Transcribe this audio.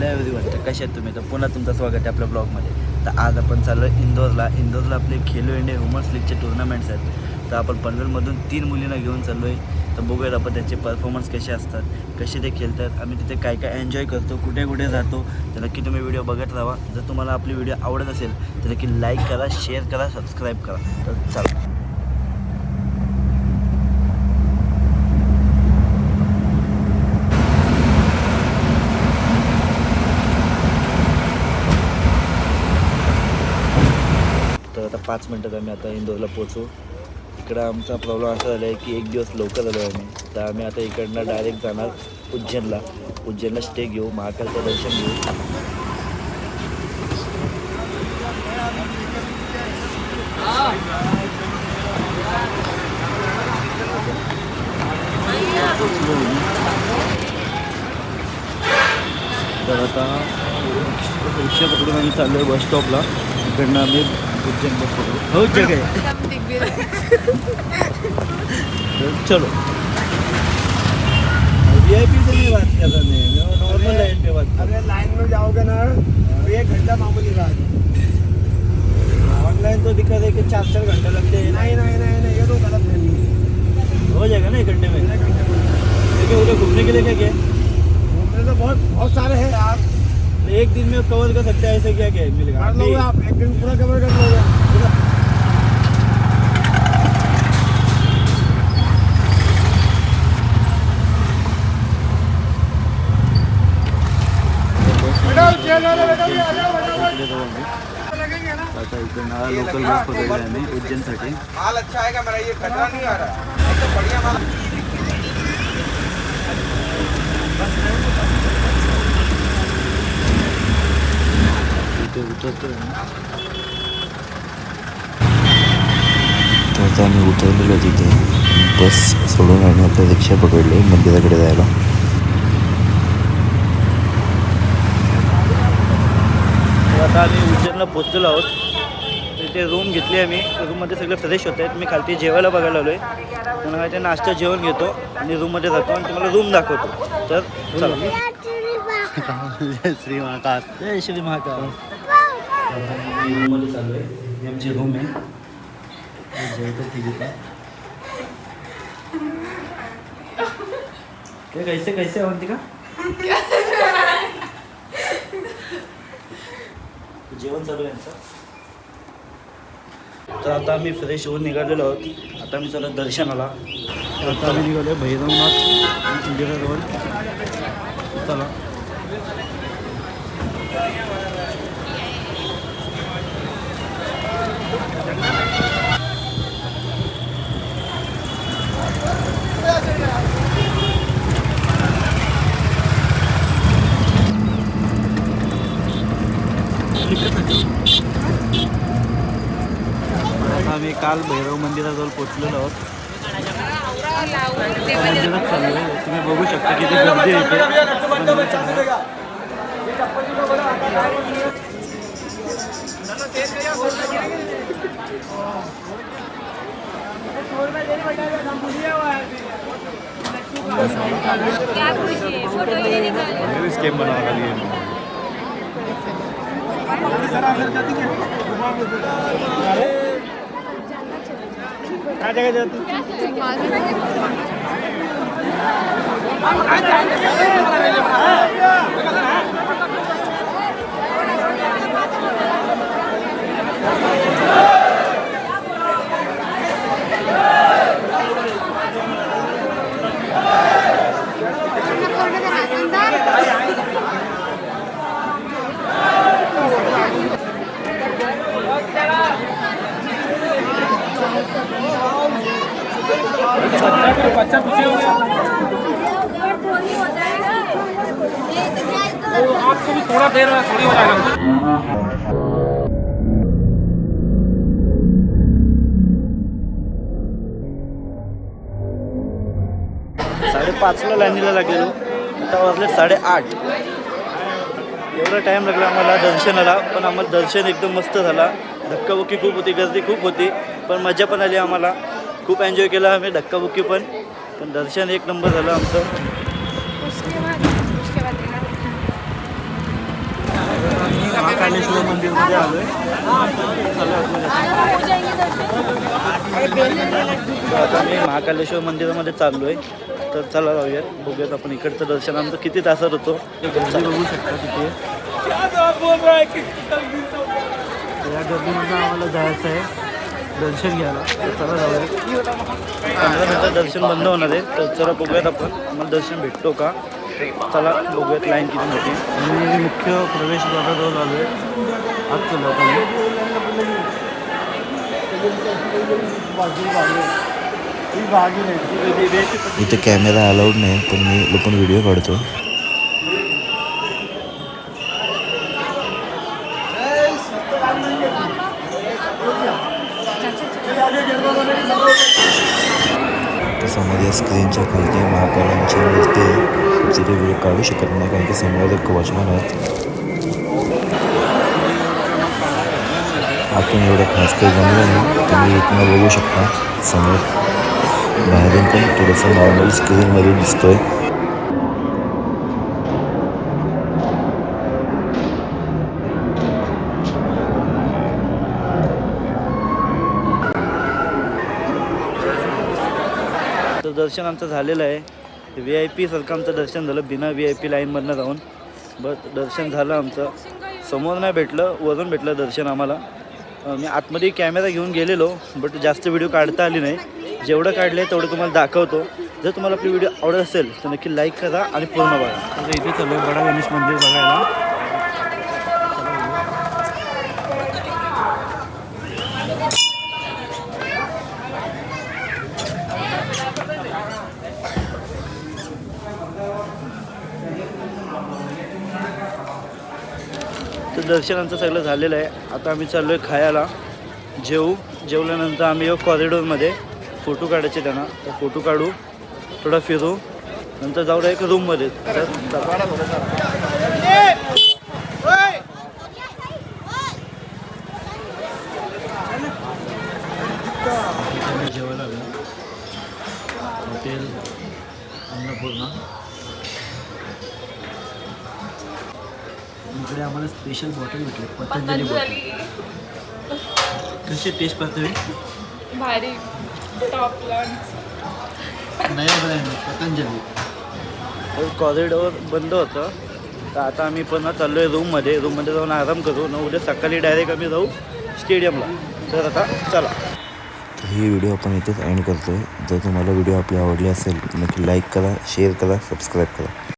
Hello everyone, तर कशा आहेत तुम्ही? तर पुन्हा तुमचं स्वागत आहे आपल्या ब्लॉगमध्ये. तर आज आपण चाललो आहे इंदोरला आपले खेलो इंडिया वुमन्स लीगचे टुर्नामेंट्स आहेत. तर आपण पनवेलमधून 3 मुलींना घेऊन चाललो आहे. तर बघूयात आपण त्यांचे परफॉर्मन्स कसे असतात, कसे ते खेळतात, आम्ही तिथे काय काय एन्जॉय करतो, कुठे कुठे जातो. तर नक्की तुम्ही व्हिडिओ बघत राहा. जर तुम्हाला आपली व्हिडिओ आवडत असेल तर नक्की लाईक करा, शेअर करा, सबस्क्राईब करा. तर चला. तर आता 5 मिनटात आम्ही आता इंदोरला पोचू. इकडं आमचा प्रॉब्लेम असा झाला आहे की एक दिवस लवकर आलो आहे आम्ही. तर आम्ही आता इकडनं डायरेक्ट जाणार उज्जैनला स्टे घेऊ, महाकालचं दर्शन घेऊ. तर आता रिक्षा पकडून आम्ही चाललो आहे बस स्टॉपला. इकडनं आम्ही उज्जैन बस पकडू. हो जगह चलो. VIP से नहीं बात कर रहे हैं, नॉर्मल लाइन पे बात. अरे लाइन में जाओगे ना तो 1 घंटा मामूली रहा. ऑनलाइन तो दिखा रहे कि 4 घंटे लगते हैं. नहीं ये तो गलत है. हो जाएगा ना 1 घंटे में. देखिए उधर घूमने के लिए क्या क्या है? घूमने तो बहुत सारे हैं यार. एक दिन में कवर कर सकते हैं. ऐसे क्या क्या मिलेगा? कर लोगे आप, एक दिन पूरा कवर कर लोगे. आता इकडनं लोकल बस पकडली आम्ही उज्जैनसाठी. माल अच्छा आएगा मेरा, ये कचरा नहीं आ रहा एकदम बढ़िया माल. इथे उतरतोय. तर आता आम्ही उतरलेलो तिथे. बस सोडून आणि आपल्या रिक्षा पकडली मंदिराकडे जायला. आता आम्ही उज्जैनला पोचलेलो आहोत. तिथे रूम घेतली आम्ही. रूममध्ये सगळे फ्रेश होत आहेत. मी खालती जेवायला बघायला आलो आहे. म्हणून ते नाश्ता जेवण घेतो आणि रूममध्ये जातो आणि तुम्हाला रूम दाखवतो. तर चला. श्री महाकाल. जय श्री महाकाल. रूममध्ये चालू आहे. ही आमची रूम आहे. जेवतो ठीक आहे. कैसे म्हणते का जेवण चालू आहे यांचं. तर आता आम्ही फ्रेश होऊन निघालेलो आहोत. आता आम्ही चला दर्शनाला. आता आम्ही निघालो भैरवनाथ मंदिराजवळ. चला. आम्ही काल भैरव मंदिराजवळ पोचलेलो आहोत. मंदिरात चाललो आहे. तुम्ही बघू शकता किती गर्दी येते. स्केम बनावा लागेल. क्या जगह जाती बच्चा पीछे हो गया. तो आपको भी थोड़ा देर थोड़ी हो जाएगा. 5:30ला लाईनीला लागलेलो. आता वाजले 8:30. एवढा टाईम लागला आम्हाला दर्शनाला. पण आम्हाला दर्शन एकदम मस्त झाला. धक्काबुक्की खूप होती, गर्दी खूप होती, पण मजा पण आली आम्हाला. खूप एन्जॉय केला आम्ही, धक्काबुक्की पण दर्शन एक नंबर झालं आमचं. महाकालेश्वर मंदिरमध्ये आलो आहे. आता मी महाकालेश्वर मंदिरामध्ये चाललो आहे. तर चला जाऊयात, बघूयात आपण इकडचं दर्शन आमचं किती तासात होतो ते गर्दी बघू शकता तिथे. या गर्दीमध्ये आम्हाला जायचं आहे दर्शन घ्यायला. तर चला जाऊयात. 15 मिनटात दर्शन बंद होणार आहे. तर चला बघूयात आपण आम्हाला दर्शन भेटतो का. चला बघूयात लाईन किती मोठी. आणि मुख्य प्रवेशद्वाराजवळ आलो आहे. आज चला आता इथे कॅमेरा अलाउड नाही, पण मी लपून व्हिडिओ काढतो. समोर या स्क्रीनच्या खालती महाकालांची मूर्ती आहे. तिथे व्हिडिओ काढू शकत नाही कारण की समोर एक वॉचमॅन आहेत. आतून एवढं खास काही जमलं नाही. तुम्ही इथनं बघू शकता. समोर बाहेरून पण थोडंसं नॉर्मल स्क्रीनमध्ये दिसतोय. तर दर्शन आमचं झालेलं आहे. VIP सारखं आमचं दर्शन झालं बिना VIP लाईनमधनं जाऊन. दर्शन झालं आमचं. समोर नाही भेटलं, वरून भेटलं दर्शन आम्हाला. मी आतमध्ये कॅमेरा घेऊन गेलेलो, बट जास्त व्हिडिओ काढता आली नाही. जेवढं काढलं आहे तेवढं तुम्हाला दाखवतो. जर तुम्हाला आपली व्हिडिओ आवडत असेल तर नक्की लाईक करा आणि पूर्ण बघा. आता इथे चालू आहे बडा गणेश मंदिर बघायला. तर दर्शन आमचं सगळं झालेलं आहे. आता आम्ही चाललो आहे खायला. जेवल्यानंतर आम्ही येऊ कॉरिडोरमध्ये. फोटो काढायचे त्यांना, तर फोटो काढू, थोडा फिरू, नंतर जाऊ एक रूममध्ये. जेवायला आलो हॉटेल अन्नपूर्णा. इकडे आम्हाला स्पेशल बॉटल भेटली पतंजली बॉटल. कशी टेस्ट पाहतोय? भारी टॉप लॉन्च नया ब्रँड पतंजली. कॉरिडोर बंद होतं, तर आता आम्ही पुन्हा चाललो आहे रूममध्ये जाऊन आराम करू ना. उद्या सकाळी डायरेक्ट आम्ही जाऊ स्टेडियमला. तर आता चला. तर ही व्हिडिओ आपण इथेच एंड करतोय. जर तुम्हाला व्हिडिओ आपली आवडली असेल तर नक्की लाईक करा, शेअर करा, सबस्क्राईब करा.